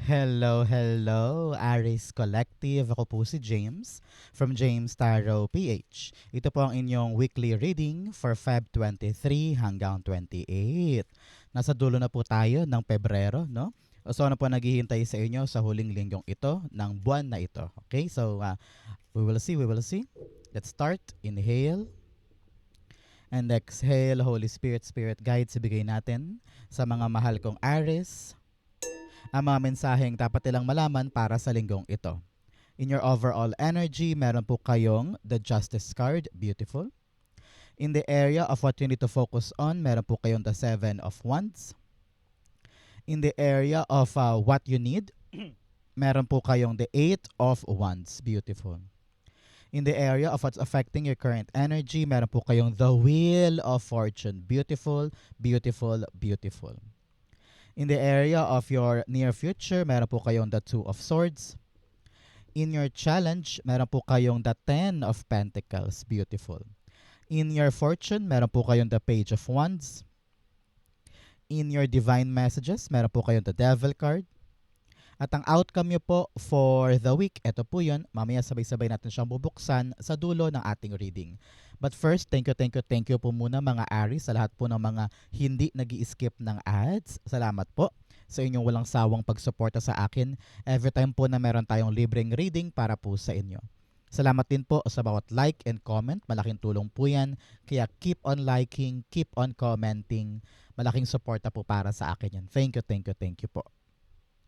Hello, hello, Aries Collective. Ako po si James from James Tarot PH. Ito po ang inyong weekly reading for Feb 23 hanggang 28. Nasa dulo na po tayo ng Pebrero, no? So ano po naghihintay sa inyo sa huling linggong ito ng buwan na ito. Okay, so we will see. Let's start. Inhale and exhale. Holy Spirit, Spirit Guides, ibigay natin sa mga mahal kong Aries ang mga mensaheng dapat nilang malaman para sa linggong ito. In your overall energy, meron po kayong the Justice card, beautiful. In the area of what you need to focus on, meron po kayong the Seven of Wands. In the area of what you need, meron po kayong the Eight of Wands, beautiful. In the area of what's affecting your current energy, meron po kayong the Wheel of Fortune, beautiful, beautiful, beautiful. In the area of your near future, meron po kayong the Two of Swords. In your challenge, meron po kayong the Ten of Pentacles. Beautiful. In your fortune, meron po kayong the Page of Wands. In your divine messages, meron po kayong the Devil card. At ang outcome nyo po for the week, ito po yun. Mamaya sabay-sabay natin siyang bubuksan sa dulo ng ating reading. But first, thank you po muna mga Aries sa lahat po ng mga hindi nag-i-skip ng ads. Salamat po sa inyong walang sawang pagsuporta sa akin every time po na meron tayong libreng reading para po sa inyo. Salamat din po sa bawat like and comment. Malaking tulong po yan. Kaya keep on liking, keep on commenting. Malaking suporta po para sa akin yan. Thank you po.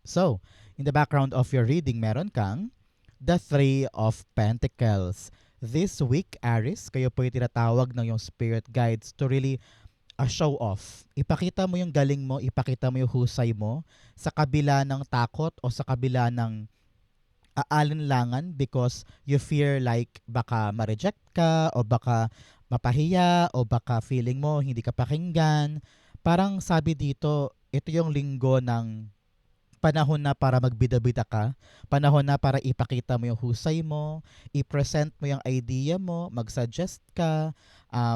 So, in the background of your reading, meron kang the Three of Pentacles. This week, Aries, kayo po yung tinatawag ng yung spirit guides to really show off. Ipakita mo yung galing mo, ipakita mo yung husay mo sa kabila ng takot o sa kabila ng aalinlangan because you fear like baka ma-reject ka o baka mapahiya o baka feeling mo hindi ka pakinggan. Parang sabi dito, ito yung linggo ng panahon na para magbida-bida ka, panahon na para ipakita mo yung husay mo, i-present mo yung idea mo, mag-suggest ka,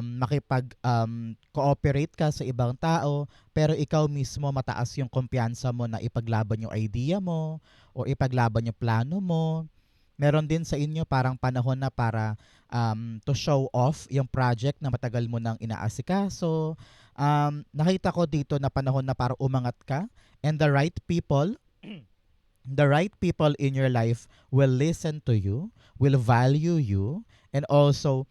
makipag-cooperate ka sa ibang tao, pero ikaw mismo mataas yung kumpiyansa mo na ipaglaban yung idea mo o ipaglaban yung plano mo. Meron din sa inyo parang panahon na para to show off yung project na matagal mo nang inaasikaso. Nakita ko dito na panahon na para umangat ka and the right people in your life will listen to you, will value you, and also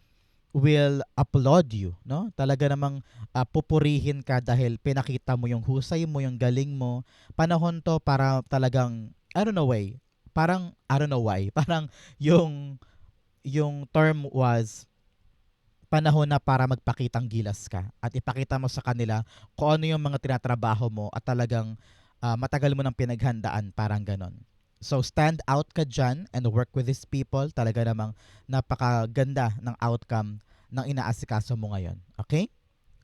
will applaud you, no? Talaga namang pupurihin ka dahil pinakita mo yung husay mo, yung galing mo. Panahon to para talagang I don't know why. Parang yung term was panahon na para magpakitang gilas ka at ipakita mo sa kanila kung ano yung mga tinatrabaho mo at talagang matagal mo nang pinaghandaan, parang ganon. So stand out ka dyan and work with these people. Talaga namang napakaganda ng outcome ng inaasikaso mo ngayon. Okay?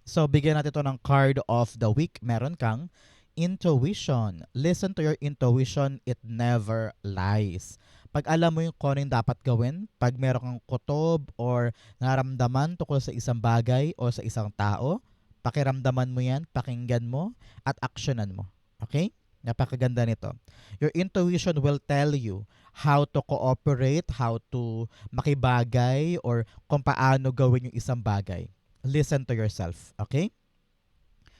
So bigyan natin ito ng card of the week. Meron kang intuition. Listen to your intuition. It never lies. Pag alam mo yung kung ano yung dapat gawin, pag meron kang kutob or naramdaman tungkol sa isang bagay o sa isang tao, pakiramdaman mo yan, pakinggan mo, at actionan mo. Okay? Napakaganda nito. Your intuition will tell you how to cooperate, how to makibagay, or kung paano gawin yung isang bagay. Listen to yourself. Okay?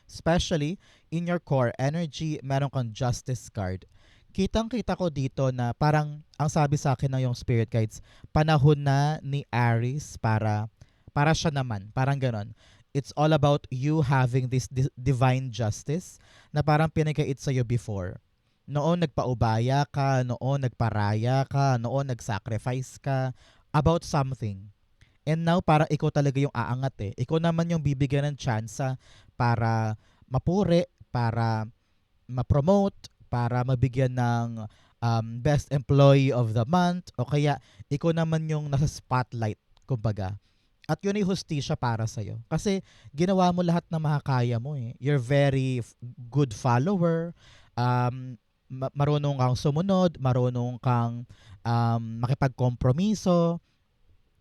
Especially in your core energy, meron kang justice card. Kitang-kita ko dito na parang ang sabi sa akin ng yung spirit guides, panahon na ni Aries para siya naman, parang ganon. It's all about you having this divine justice na parang pinagkait sa'yo before. Noon nagpaubaya ka, noon nagparaya ka, noon nag-sacrifice ka about something. And now parang ikaw talaga yung aangat eh. Ikaw naman yung bibigyan ng tsansa para mapuri, para ma-promote, para mabigyan ng best employee of the month o kaya ikaw naman yung nasa spotlight, kumbaga. At yun ay hustisya para sa'yo. Kasi ginawa mo lahat ng makakaya mo eh. You're very good follower, marunong kang sumunod, marunong kang makipagkompromiso,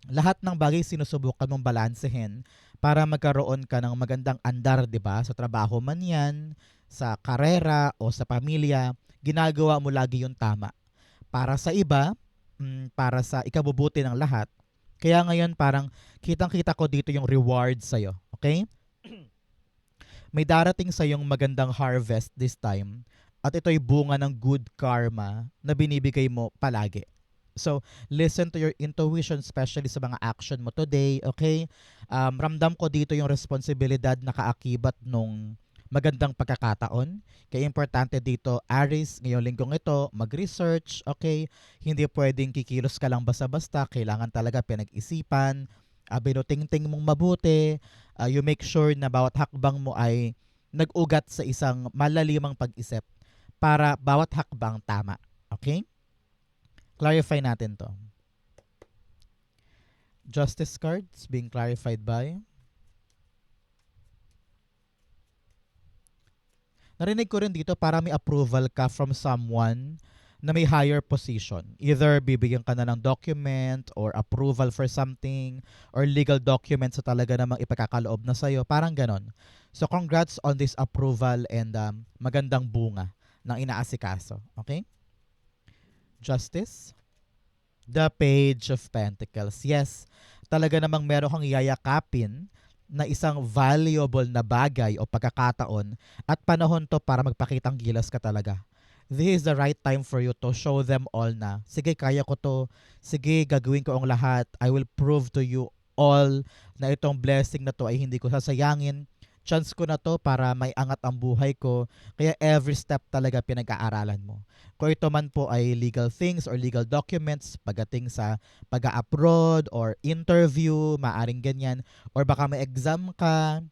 Lahat ng bagay sinusubukan mong balansehin para magkaroon ka ng magandang andar, 'di ba? Sa trabaho man 'yan, sa karera o sa pamilya, ginagawa mo lagi yung tama. Para sa iba, para sa ikabubuti ng lahat. Kaya ngayon parang kitang-kita ko dito yung reward sa'yo. Okay? May darating sa yung magandang harvest this time at ito'y bunga ng good karma na binibigay mo palagi. So, listen to your intuition, especially sa mga action mo today, okay? Ramdam ko dito yung responsibilidad na kaakibat nung magandang pagkakataon. Kaya importante dito, Aries, ngayong linggong ito, mag-research, okay? Hindi pwedeng kikilos ka lang basta-basta. Kailangan talaga pinag-isipan, binutingting mong mabuti, you make sure na bawat hakbang mo ay nag-ugat sa isang malalimang pag-isip para bawat hakbang tama. Okay? Clarify natin to. Justice cards being clarified by... Narinig ko rin dito para may approval ka from someone na may higher position. Either bibigyan ka na ng document or approval for something or legal documents sa talaga namang ipagkakaloob na sa'yo. Parang ganon. So congrats on this approval and magandang bunga ng inaasikaso. Okay? Justice? The Page of Pentacles. Yes, talaga namang meron kang yayakapin na isang valuable na bagay o pagkakataon at panahon to para magpakitang gilas ka talaga. This is the right time for you to show them all na, sige, kaya ko to, sige, gagawin ko ang lahat, I will prove to you all na itong blessing na to ay hindi ko sasayangin. Chance ko na to para may angat ang buhay ko. Kaya every step talaga pinag-aaralan mo. Kung ito man po ay legal things or legal documents pagdating sa pag-abroad or interview, maaring ganyan. Or baka may exam ka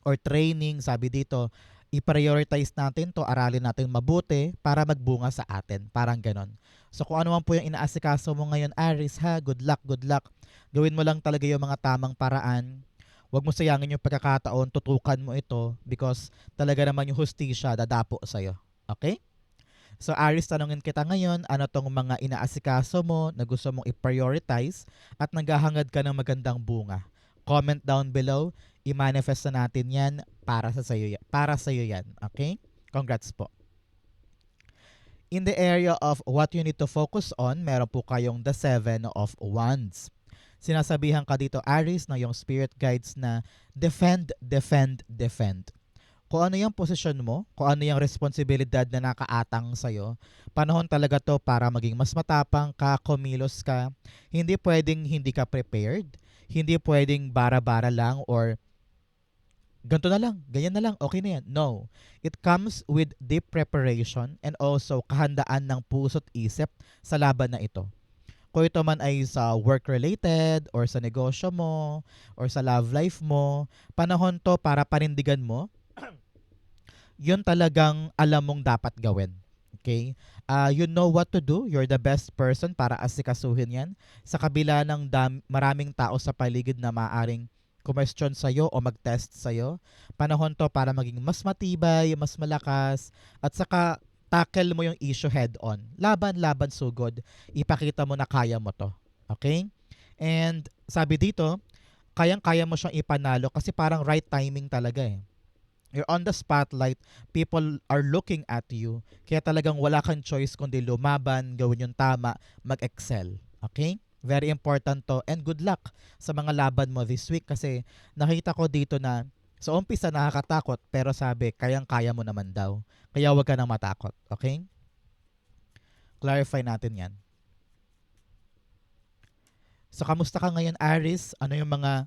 or training, sabi dito, i-prioritize natin to, aralin natin mabuti para magbunga sa atin. Parang ganon. So kung ano man po yung inaasikaso mo ngayon, Aries, ha, good luck, good luck. Gawin mo lang talaga yung mga tamang paraan. Huwag mo sayangin yung pagkakataon, tutukan mo ito because talaga naman yung hustisya dadapo sa'yo. Okay? So Aries, tanungin kita ngayon, ano tong mga inaasikaso mo na gusto mong i-prioritize at naghahangad ka ng magandang bunga? Comment down below, i-manifest na natin yan para sa'yo yan. Okay? Congrats po. In the area of what you need to focus on, meron po kayong the 7 of Wands. Sinasabihan ka dito, Aries, na yung spirit guides na defend, defend, defend. Kung ano yung posisyon mo, kung ano yung responsibilidad na nakaatang sa'yo, panahon talaga to para maging mas matapang ka, kumilos ka. Hindi pwedeng hindi ka prepared. Hindi pwedeng bara-bara lang or ganito na lang, ganyan na lang, okay na yan. No. It comes with deep preparation and also kahandaan ng puso't isip sa laban na ito. Kung ito man ay sa work-related or sa negosyo mo or sa love life mo, panahon to para panindigan mo yun talagang alam mong dapat gawin. Okay? You know what to do. You're the best person para asikasuhin yan. Sa kabila ng maraming tao sa paligid na maaring question sa'yo o mag-test sa'yo, panahon to para maging mas matibay, mas malakas, at saka tackle mo yung issue head-on. Laban, sugod. Ipakita mo na kaya mo to. Okay? And sabi dito, kayang-kaya mo siyang ipanalo kasi parang right timing talaga eh. You're on the spotlight, people are looking at you, kaya talagang wala kang choice kundi lumaban, gawin yung tama, mag-excel. Okay? Very important to and good luck sa mga laban mo this week kasi nakita ko dito na sa umpisa nakakatakot pero sabi kayang-kaya mo naman daw. Kaya huwag ka nang matakot. Okay? Clarify natin yan. So kamusta ka ngayon, Aries? Ano yung mga...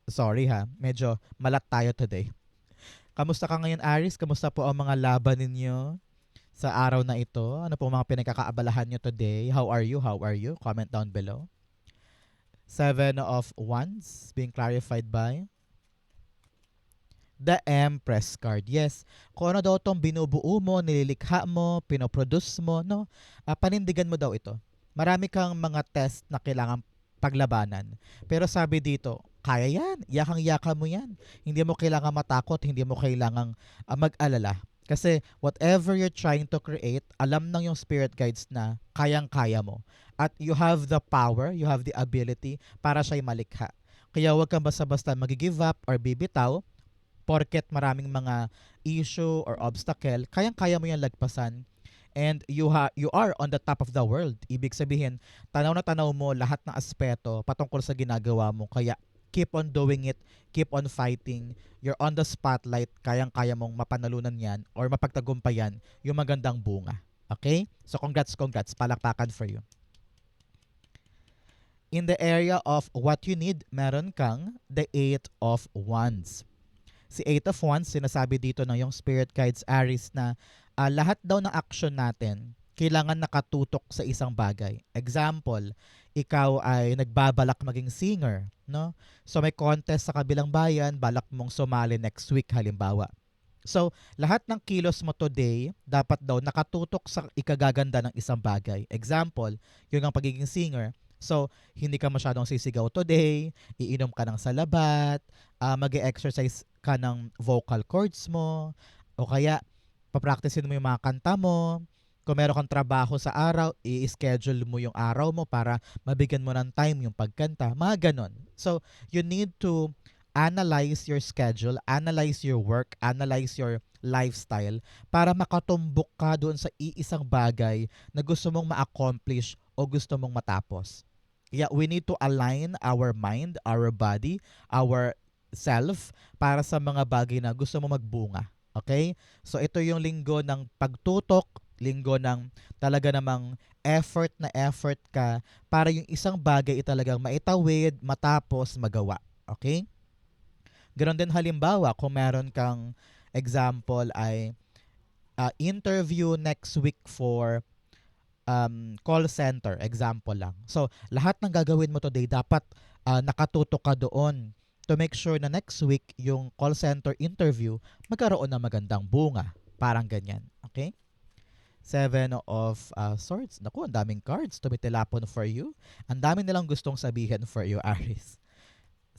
Sorry ha, medyo malat tayo today. Kamusta ka ngayon, Aries? Kamusta po ang mga laban ninyo sa araw na ito? Ano po mga pinagkakaabalahan nyo today? How are you? How are you? Comment down below. 7 of Wands being clarified by the Empress card. Yes, kung ano daw itong binubuo mo, nililikha mo, pinoproduce mo, no? Panindigan mo daw ito. Marami kang mga test na kailangan paglabanan. Pero sabi dito, kaya yan. Yakang-yaka mo yan. Hindi mo kailangan matakot, hindi mo kailangan mag-alala. Kasi whatever you're trying to create, alam ng yung spirit guides na kayang-kaya mo. At you have the power, you have the ability para siya'y malikha. Kaya huwag kang basta-basta mag-give up or bibitaw porket maraming mga issue or obstacle, kayang-kaya mo yan lagpasan. And you are on the top of the world. Ibig sabihin, tanaw na tanaw mo lahat ng aspeto patungkol sa ginagawa mo. Kaya keep on doing it, keep on fighting. You're on the spotlight, kayang-kaya mong mapanalunan yan or mapagtagumpayan yung magandang bunga. Okay? So congrats, palakpakan for you. In the area of what you need, meron kang the Eight of Wands. Si Eight of Wands, sinasabi dito ng yung Spirit Guides Aries na lahat daw ng action natin kailangan nakatutok sa isang bagay. Example, ikaw ay nagbabalak maging singer, no? So may contest sa kabilang bayan, balak mong sumali next week halimbawa. So, lahat ng kilos mo today, dapat daw nakatutok sa ikagaganda ng isang bagay. Example, yung ang pagiging singer. So, hindi ka masyadong sisigaw today, iinom ka ng salabat, mag-exercise ka ng vocal cords mo, o kaya papracticein mo yung mga kanta mo. Kung meron kang trabaho sa araw, i-schedule mo yung araw mo para mabigyan mo ng time yung pagkanta. Mga ganon. So, you need to analyze your schedule, analyze your work, analyze your lifestyle para makatumbok ka doon sa iisang bagay na gusto mong ma-accomplish o gusto mong matapos. Yeah, we need to align our mind, our body, our self para sa mga bagay na gusto mo magbunga. Okay? So ito yung linggo ng pagtutok, linggo ng talaga namang effort na effort ka para yung isang bagay talagang maitawid, matapos, magawa. Okay? Ganon din halimbawa kung meron kang example ay interview next week for call center, example lang. So, lahat ng gagawin mo today dapat nakatutok ka doon to make sure na next week yung call center interview magkaroon ng magandang bunga. Parang ganyan. Okay? Seven of Swords. Naku, ang daming cards tumitilapon for you. Ang dami nilang gustong sabihin for you, Aries.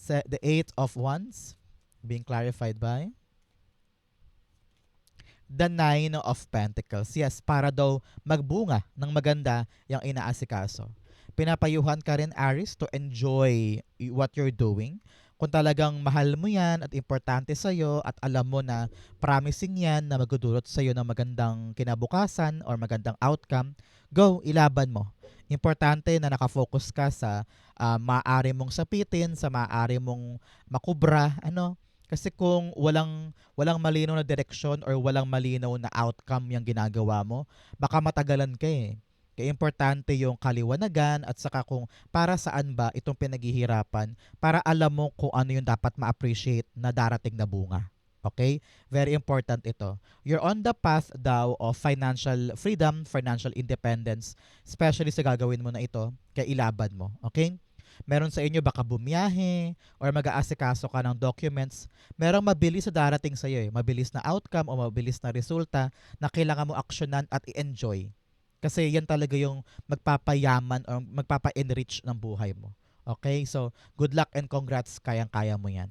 The Eight of Wands being clarified by the Nine of Pentacles. Yes, para daw magbunga ng maganda yung inaasikaso. Pinapayuhan ka rin, Aries, to enjoy what you're doing. Kung talagang mahal mo yan at importante sa'yo at alam mo na promising yan na magdudulot sa'yo ng magandang kinabukasan or magandang outcome, go, ilaban mo. Importante na nakafocus ka sa maaari mong sapitin, sa maaari mong makubra, kasi kung walang malinaw na direksyon or walang malinaw na outcome yung ginagawa mo, baka matagalan ka eh. Kaya importante yung kaliwanagan at saka kung para saan ba itong pinaghihirapan para alam mo kung ano yung dapat ma-appreciate na darating na bunga. Okay? Very important ito. You're on the path daw of financial freedom, financial independence, especially sa gagawin mo na ito, kaya ilaban mo. Okay? Meron sa inyo baka bumiyahe or mag-aasikaso ka ng documents, merong mabilis na darating sa iyo, mabilis na outcome o mabilis na resulta na kailangan mo aksyonan at i-enjoy. Kasi yan talaga yung magpapayaman o magpapa-enrich ng buhay mo. Okay? So, good luck and congrats, kayang-kaya mo yan.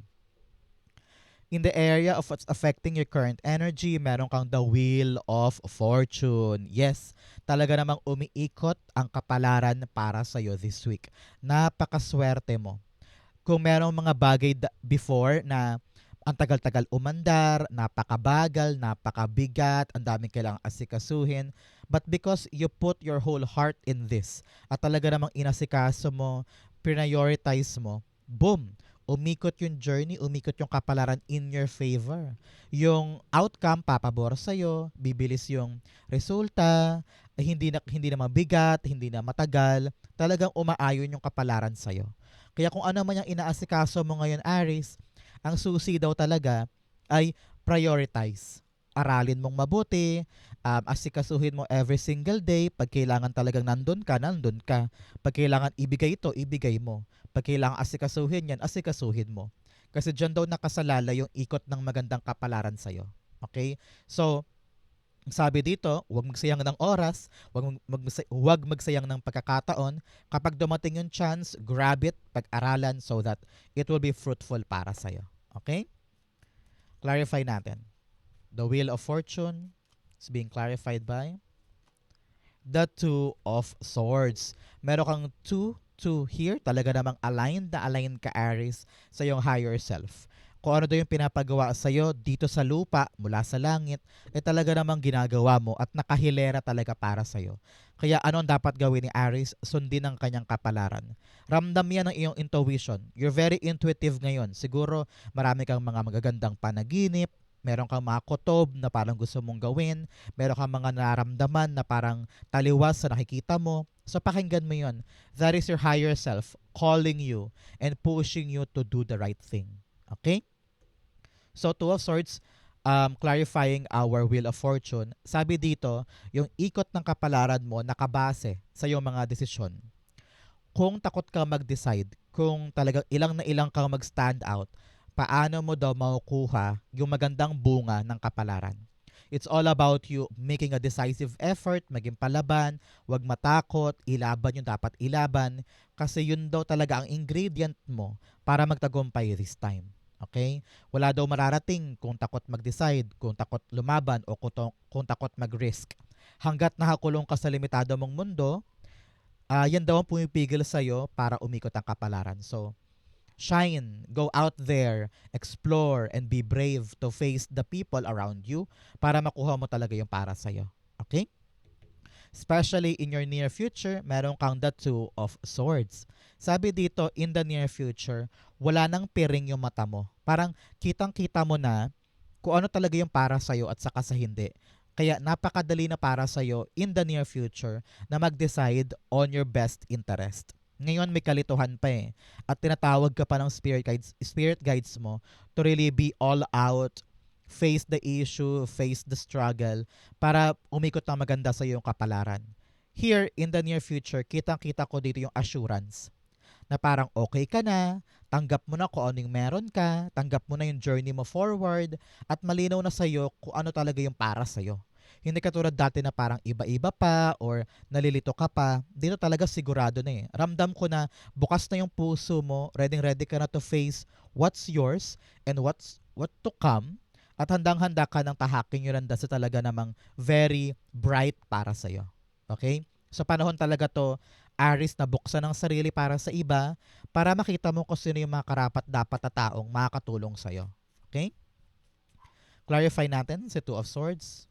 In the area of what's affecting your current energy, meron kang the Wheel of Fortune. Yes, talaga namang umiikot ang kapalaran para sa'yo this week. Napakaswerte mo. Kung merong mga bagay before na ang tagal-tagal umandar, napakabagal, napakabigat, ang daming kailangang asikasuhin, but because you put your whole heart in this, at talaga namang inasikaso mo, prioritize mo, boom! Umikot yung journey, umikot yung kapalaran in your favor. Yung outcome, papabor sa'yo, bibilis yung resulta, hindi na mabigat, hindi na matagal, talagang umaayon yung kapalaran sa'yo. Kaya kung ano man yung inaasikaso mo ngayon, Aries, ang susi daw talaga ay prioritize. Aralin mong mabuti, asikasuhin mo every single day. Pag kailangan talagang nandun ka, nandun ka. Pag kailangan ibigay ito, ibigay mo. Pag kailangan asikasuhin yan, asikasuhin mo. Kasi dyan daw nakasalala yung ikot ng magandang kapalaran sa'yo. Okay? So, sabi dito, huwag magsayang ng oras, huwag magsayang ng pagkakataon. Kapag dumating yung chance, grab it, pag-aralan so that it will be fruitful para sa'yo. Okay? Clarify natin. The Wheel of Fortune is being clarified by the Two of Swords. Meron kang two here. Talaga namang aligned na aligned ka, Aries, sa iyong higher self. Kung ano daw yung pinapagawa sa'yo dito sa lupa, mula sa langit, talaga namang ginagawa mo at nakahilera talaga para sa'yo. Kaya ano ang dapat gawin ni Aries? Sundin ang kanyang kapalaran. Ramdam yan ng iyong intuition. You're very intuitive ngayon. Siguro marami kang mga magagandang panaginip, meron kang mga kutob na parang gusto mong gawin, meron kang mga nararamdaman na parang taliwas sa nakikita mo. So pakinggan mo yun. That is your higher self calling you and pushing you to do the right thing. Okay? So Two of Swords, clarifying our Wheel of Fortune. Sabi dito, yung ikot ng kapalaran mo nakabase sa iyong mga desisyon. Kung takot kang mag-decide, kung talagang ilang na ilang kang mag-stand out, paano mo daw makukuha yung magandang bunga ng kapalaran? It's all about you making a decisive effort, maging palaban, wag matakot, ilaban yung dapat ilaban, kasi yun daw talaga ang ingredient mo para magtagumpay this time. Okay? Wala daw mararating kung takot mag-decide, kung takot lumaban, o kung takot mag-risk. Hanggat nakakulong ka sa limitado mong mundo, yan daw ang pumipigil sa'yo para umikot ang kapalaran. So, shine, go out there, explore, and be brave to face the people around you para makuha mo talaga yung para sa'yo. Okay? Especially in your near future, meron kang the Two of Swords. Sabi dito, in the near future, wala nang piring yung mata mo. Parang kitang-kita mo na kung ano talaga yung para sa'yo at saka sa hindi. Kaya napakadali na para sa'yo in the near future na mag-decide on your best interest. Ngayon may kalituhan pa eh. At tinatawag ka pa ng spirit guides mo to really be all out, face the issue, face the struggle, para umikot ng maganda sa iyong kapalaran. Here, in the near future, kitang-kita ko dito yung assurance na parang okay ka na, tanggap mo na kung ano yung meron ka, tanggap mo na yung journey mo forward, at malinaw na sa'yo kung ano talaga yung para sa'yo. Hindi katulad dati na parang iba-iba pa or nalilito ka pa. Dito talaga sigurado na eh. Ramdam ko na bukas na yung puso mo, ready ka na to face what's yours and what to come, at handang-handa ka ng tahaking yung randa sa talaga namang very bright para sa'yo. Okay? So panahon talaga to, Aries, na buksan ang sarili para sa iba, para makita mo kung sino yung mga karapat-dapat na taong makakatulong sa'yo. Okay? Clarify natin si Two of Swords.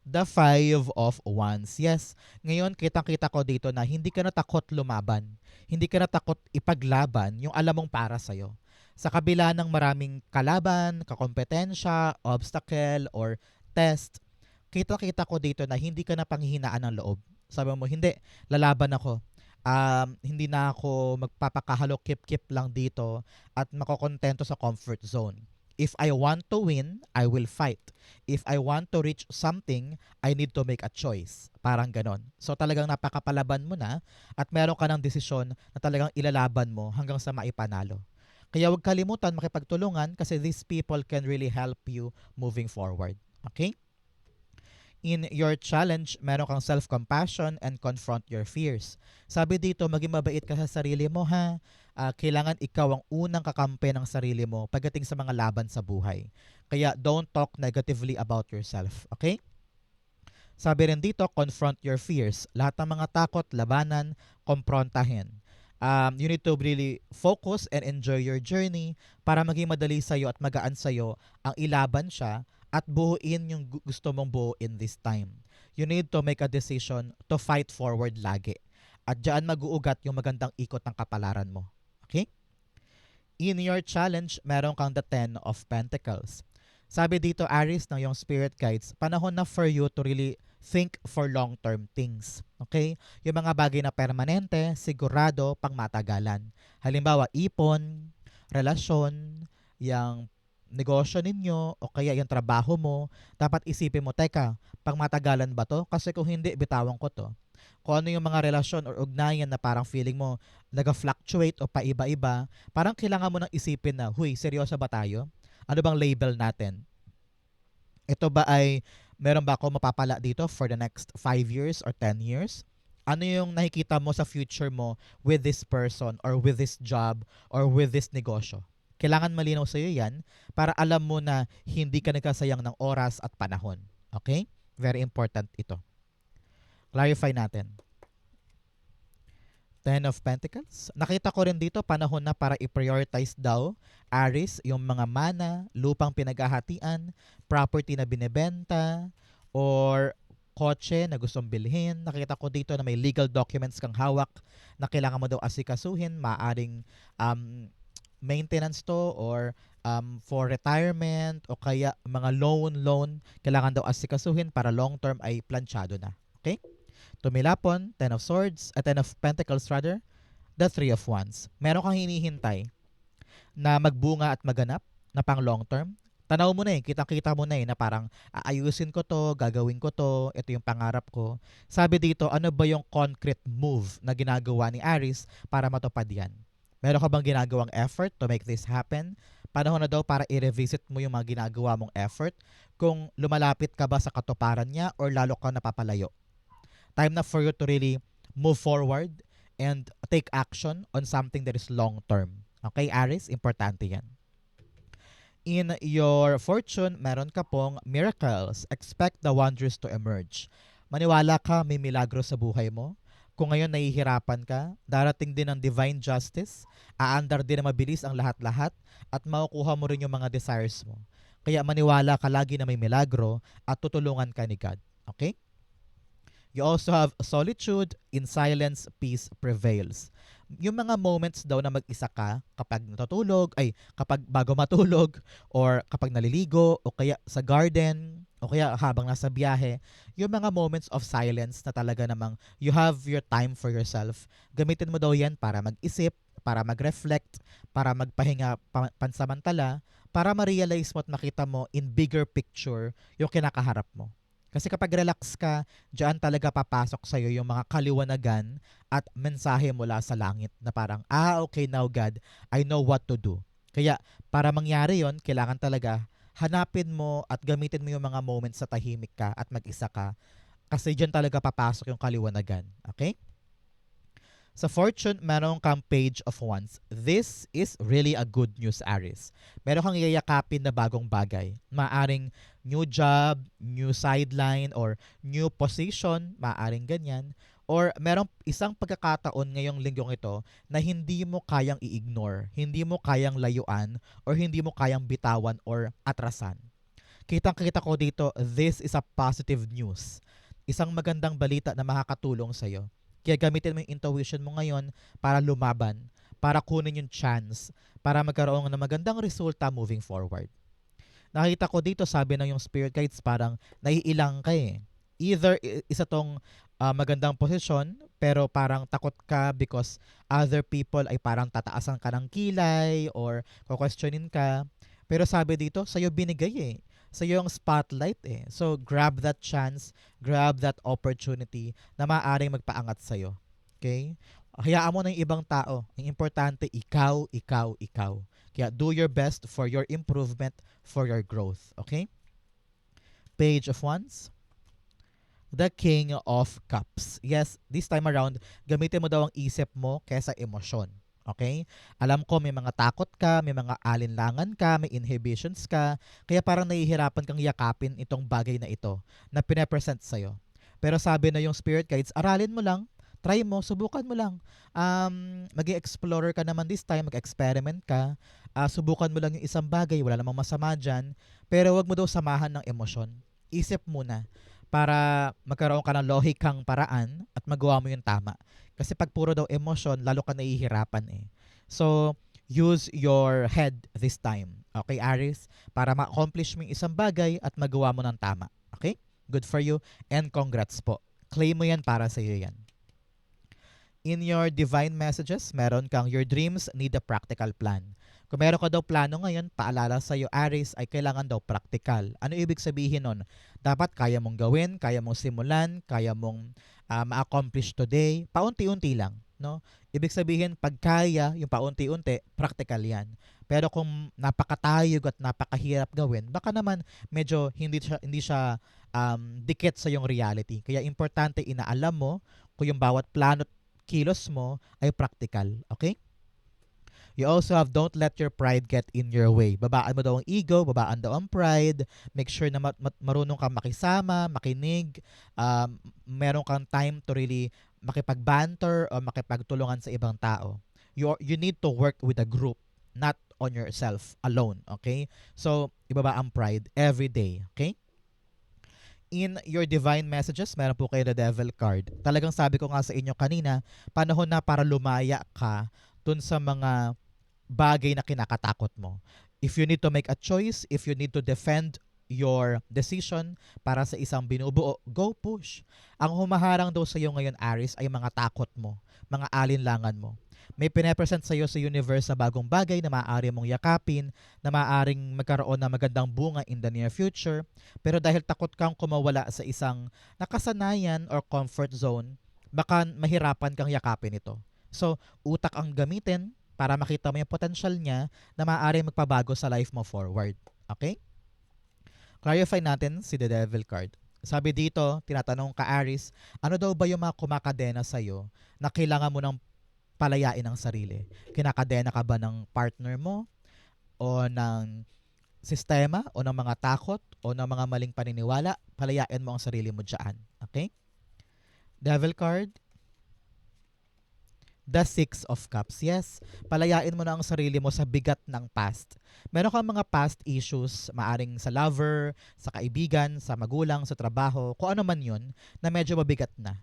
The Five of Wands. Yes, ngayon kitang-kita ko dito na hindi ka natakot lumaban. Hindi ka natakot ipaglaban yung alam mong para sa'yo. Sa kabila ng maraming kalaban, kakompetensya, obstacle, or test, kita-kita ko dito na hindi ka na panghihinaan ng loob. Sabi mo, hindi, lalaban ako. Hindi na ako magpapakahalo-kip-kip lang dito at makokontento sa comfort zone. If I want to win, I will fight. If I want to reach something, I need to make a choice. Parang ganon. So talagang napakapalaban mo na at meron ka ng desisyon na talagang ilalaban mo hanggang sa maipanalo. Kaya huwag kalimutan makipagtulungan kasi these people can really help you moving forward. Okay? In your challenge, meron kang self-compassion and confront your fears. Sabi dito, maging mabait ka sa sarili mo ha. Kailangan ikaw ang unang kakampi ng sarili mo pagdating sa mga laban sa buhay. Kaya don't talk negatively about yourself. Okay? Sabi rin dito, confront your fears. Lahat ng mga takot, labanan, komprontahin. You need to really focus and enjoy your journey para maging madali sa'yo at magaan sa'yo ang ilaban siya at buuin yung gusto mong buuin this time. You need to make a decision to fight forward lagi. At diyan mag-uugat yung magandang ikot ng kapalaran mo. Okay? In your challenge, meron kang the Ten of Pentacles. Sabi dito, Aries, ng yung spirit guides, panahon na for you to really think for long-term things. Okay? Yung mga bagay na permanente, sigurado, pangmatagalan. Halimbawa, ipon, relasyon, yung negosyo ninyo, o kaya yung trabaho mo, dapat isipin mo, teka, pangmatagalan ba to? Kasi kung hindi, bitawan ko to. Kung ano yung mga relasyon or ugnayan na parang feeling mo nag-fluctuate o paiba-iba, parang kailangan mo nang isipin na, huy, seryoso ba tayo? Ano bang label natin? Ito ba ay, meron ba ako mapapala dito for the next 5 years or 10 years? Ano yung nakikita mo sa future mo with this person or with this job or with this negosyo? Kailangan malinaw sa'yo yan para alam mo na hindi ka nagkasayang ng oras at panahon. Okay? Very important ito. Clarify natin. Ten of Pentacles. Nakita ko rin dito, panahon na para i-prioritize daw, Aries, yung mga mana, lupang pinaghahatian, property na binebenta, or kotse na gustong bilhin. Nakita ko dito na may legal documents kang hawak na kailangan mo daw asikasuhin. Maaring maintenance to or for retirement o kaya mga loan, kailangan daw asikasuhin para long term ay planchado na. Okay? Tumilapon, Ten of Swords, Ten of Pentacles rather, the Three of Wands. Meron kang hinihintay na magbunga at maganap na pang long term. Tanaw mo na kitang-kita mo na na parang aayusin ko to, gagawin ko to, ito yung pangarap ko. Sabi dito, ano ba yung concrete move na ginagawa ni Aries para matupad yan? Meron ka bang ginagawang effort to make this happen? Panahon na daw para i-revisit mo yung mga ginagawa mong effort kung lumalapit ka ba sa katuparan niya or lalo ka napapalayo. Time na for you to really move forward and take action on something that is long term. Okay, Aries? Importante yan. In your fortune, meron ka pong miracles. Expect the wonders to emerge. Maniwala ka, may milagro sa buhay mo. Kung ngayon nahihirapan ka, darating din ang divine justice, aandar din na mabilis ang lahat-lahat, at makukuha mo rin yung mga desires mo. Kaya maniwala ka lagi na may milagro at tutulungan ka ni God. Okay? You also have solitude. In silence, peace prevails. Yung mga moments daw na mag-isa ka kapag natutulog, kapag bago matulog, or kapag naliligo, o kaya sa garden, o kaya habang nasa biyahe, yung mga moments of silence na talaga namang you have your time for yourself. Gamitin mo daw yan para mag-isip, para mag-reflect, para magpahinga pansamantala, para ma-realize mo at makita mo in bigger picture yung kinakaharap mo. Kasi kapag relax ka, diyan talaga papasok sa'yo yung mga kaliwanagan at mensahe mula sa langit na parang, okay now God, I know what to do. Kaya para mangyari yon, kailangan talaga hanapin mo at gamitin mo yung mga moments sa tahimik ka at mag-isa ka. Kasi diyan talaga papasok yung kaliwanagan. Okay? Sa fortune, meron kang Page of Wands. This is really a good news, Aries. Meron kang yayakapin na bagong bagay. Maaring new job, new sideline, or new position, maaring ganyan. Or merong isang pagkakataon ngayong linggong ito na hindi mo kayang i-ignore, hindi mo kayang layuan, or hindi mo kayang bitawan or atrasan. Kitang-kita ko dito, this is a positive news. Isang magandang balita na makakatulong sa'yo. Kaya gamitin mo yung intuition mo ngayon para lumaban, para kunin yung chance, para magkaroon ng magandang resulta moving forward. Nakita ko dito, sabi ng yung spirit guides, parang naiilang ka eh. Either isa tong magandang posisyon, pero parang takot ka because other people ay parang tataasan ka ng kilay or questionin ka. Pero sabi dito, sa'yo binigay eh. Sa'yo yung spotlight eh. So, grab that chance, grab that opportunity na maaaring magpaangat sa'yo. Okay? Hayaan mo na yung ibang tao. Ang importante, ikaw, ikaw, ikaw. Kaya do your best for your improvement, for your growth. Okay? Page of Wands. The King of Cups. Yes, this time around, gamitin mo daw ang isip mo kaysa emosyon. Okay? Alam ko may mga takot ka, may mga alinlangan ka, may inhibitions ka, kaya parang nahihirapan kang yakapin itong bagay na ito na pinapresent sa'yo. Pero sabi na yung spirit guides, aralin mo lang, try mo, subukan mo lang. Mag-explorer ka naman this time, mag-experiment ka, subukan mo lang yung isang bagay, wala namang masama dyan, pero wag mo daw samahan ng emosyon. Isip muna para magkaroon ka ng lohikang paraan at magawa mo yung tama. Kasi pag puro daw emosyon, lalo ka nahihirapan eh. So, use your head this time. Okay, Aries? Para ma-accomplish mo yung isang bagay at magawa mo ng tama. Okay? Good for you and congrats po. Claim mo yan para sa iyo yan. In your divine messages, meron kang your dreams need a practical plan. Kung meron ka daw plano ngayon, paalala sa iyo, Aries, ay kailangan daw practical. Ano ibig sabihin nun? Dapat kaya mong gawin, kaya mong simulan, kaya mong ma-accomplish today, paunti-unti lang. No? Ibig sabihin, pag kaya, yung paunti-unti, practical yan. Pero kung napakatayog at napakahirap gawin, baka naman medyo hindi siya dikit sa yung reality. Kaya importante inaalam mo kung yung bawat plano at kilos mo ay practical. Okay? You also have don't let your pride get in your way. Babaan mo daw ang ego, babaan daw ang pride. Make sure na marunong kang makisama, makinig, meron kang time to really makipag-banter o makipagtulungan sa ibang tao. You need to work with a group, not on yourself alone, okay? So, ibaba ang pride every day, okay? In your divine messages, meron po kayo the devil card. Talagang sabi ko nga sa inyo kanina, panahon na para lumaya ka dun sa mga bagay na kinakatakot mo. If you need to make a choice, if you need to defend your decision para sa isang binubuo, go push. Ang humaharang daw sa iyo ngayon, Aries, ay mga takot mo, mga alinlangan mo. May pinapresent sa iyo sa universe na bagong bagay na maaari mong yakapin, na maaaring magkaroon ng magandang bunga in the near future. Pero dahil takot kang kumawala sa isang nakasanayan or comfort zone, baka mahirapan kang yakapin ito. So, utak ang gamitin para makita mo yung potential niya na maaaring magpabago sa life mo forward. Okay? Clarify natin si the devil card. Sabi dito, tinatanong ka Aries, ano daw ba yung mga kumakadena sa'yo na kailangan mo ng palayain ang sarili? Kinakadena ka ba ng partner mo o ng sistema o ng mga takot o ng mga maling paniniwala? Palayain mo ang sarili mo dyan. Okay? Devil card. The Six of Cups. Yes, palayain mo na ang sarili mo sa bigat ng past. Meron kang mga past issues, maaring sa lover, sa kaibigan, sa magulang, sa trabaho, kung ano man yun, na medyo mabigat na.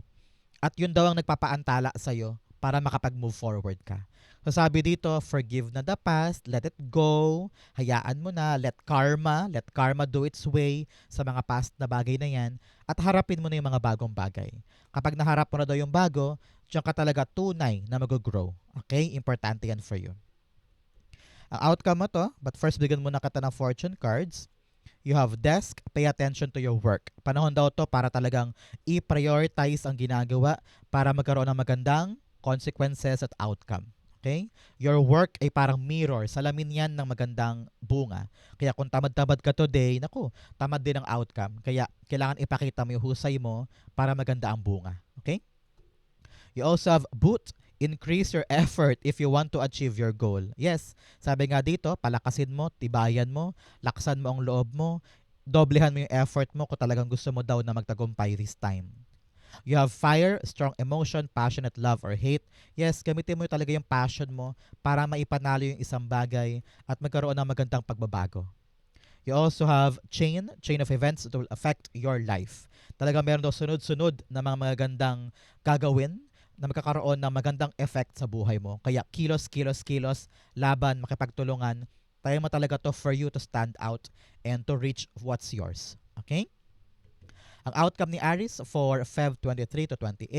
At yun daw ang nagpapaantala sa'yo para makapag-move forward ka. So sabi dito, forgive na the past, let it go, hayaan mo na, let karma do its way sa mga past na bagay na yan, at harapin mo na yung mga bagong bagay. Kapag naharap mo na daw yung bago, diyan ka talaga tunay na mag-grow. Okay? Importante yan for you. Ang outcome mo to, but first bigyan mo na kita ng fortune cards. You have desk, pay attention to your work. Panahon daw to para talagang i-prioritize ang ginagawa para magkaroon ng magandang consequences at outcome. Okay? Your work ay parang mirror. Salamin yan ng magandang bunga. Kaya kung tamad-tamad ka today, naku, tamad din ang outcome. Kaya kailangan ipakita mo yung husay mo para maganda ang bunga. Okay? You also have boot. Increase your effort if you want to achieve your goal. Yes, sabi nga dito, palakasin mo, tibayan mo, laksan mo ang loob mo, doblehan mo yung effort mo kung talagang gusto mo daw na magtagumpay this time. You have fire, strong emotion, passionate love or hate. Yes, gamitin mo talaga yung passion mo para maipanalo yung isang bagay at magkaroon ng magandang pagbabago. You also have chain of events that will affect your life. Talaga meron daw sunod-sunod na mga magandang gagawin na magkakaroon ng magandang effect sa buhay mo. Kaya kilos, laban, makipagtulungan. Tayo mo talaga to for you to stand out and to reach what's yours. Okay? Ang outcome ni Aries for Feb 23 to 28,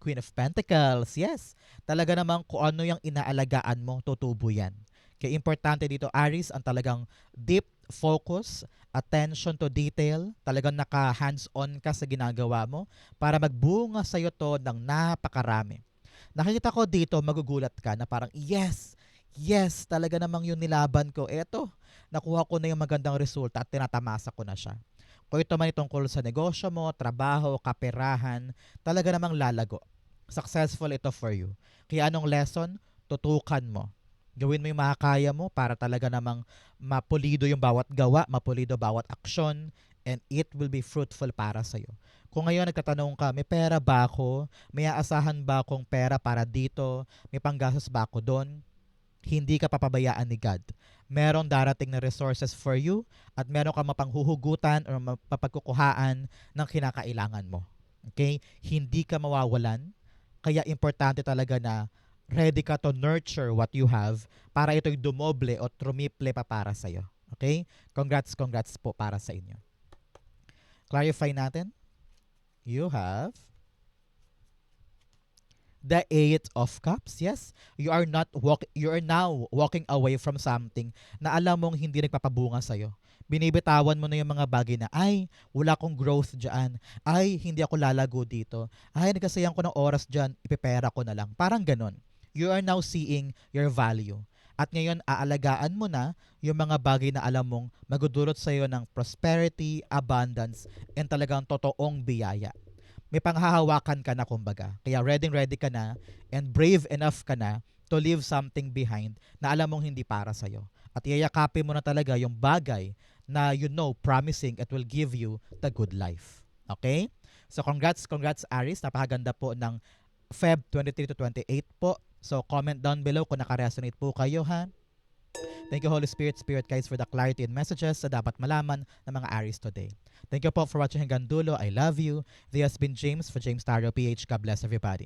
Queen of Pentacles. Yes, talaga namang kung ano yung inaalagaan mo, tutubo yan. Kaya importante dito, Aries, ang talagang deep focus, attention to detail, talagang naka-hands-on ka sa ginagawa mo para magbunga sa'yo to ng napakarami. Nakikita ko dito, magugulat ka na parang, yes, talaga namang yung nilaban ko. Eto, nakuha ko na yung magandang resulta at tinatamasa ko na siya. Kung ito man itungkol sa negosyo mo, trabaho, kaperahan, talaga namang lalago. Successful ito for you. Kaya anong lesson? Tutukan mo. Gawin mo yung makakaya mo para talaga namang mapulido yung bawat gawa, mapulido bawat aksyon, and it will be fruitful para sa'yo. Kung ngayon nagtatanong ka, may pera ba ako? May aasahan ba akong pera para dito? May panggastos ba ako doon? Hindi ka papabayaan ni God. Meron darating na resources for you at meron kang mapanghuhugutan o mapagkukuhaan ng kinakailangan mo. Okay? Hindi ka mawawalan. Kaya importante talaga na ready ka to nurture what you have para ito'y dumoble o trumiple pa para sa'yo. Okay? Congrats po para sa inyo. Clarify natin. You have the Eight of Cups. Yes, you are now walking away from something na alam mong hindi nagpapabunga sa'yo. Binibitawan mo na yung mga bagay na, ay, wala akong growth dyan. Ay, hindi ako lalago dito. Ay, nagkasayang ko ng oras dyan, ipipera ko na lang. Parang ganon. You are now seeing your value. At ngayon, aalagaan mo na yung mga bagay na alam mong magudulot sa'yo ng prosperity, abundance, and talagang totoong biyaya. May panghahawakan ka na kumbaga. Kaya ready ka na and brave enough ka na to leave something behind na alam mong hindi para sa'yo. At iyayakapin mo na talaga yung bagay na promising it will give you the good life. Okay? So congrats Aries, napakaganda po ng Feb 23 to 28 po. So comment down below kung naka-resonate po kayo, ha? Thank you Holy Spirit, Spirit Guides for the clarity and messages na dapat malaman ng mga Aries today. Thank you po for watching hanggang dulo. I love you. This has been James for James Tarot PH. God bless everybody.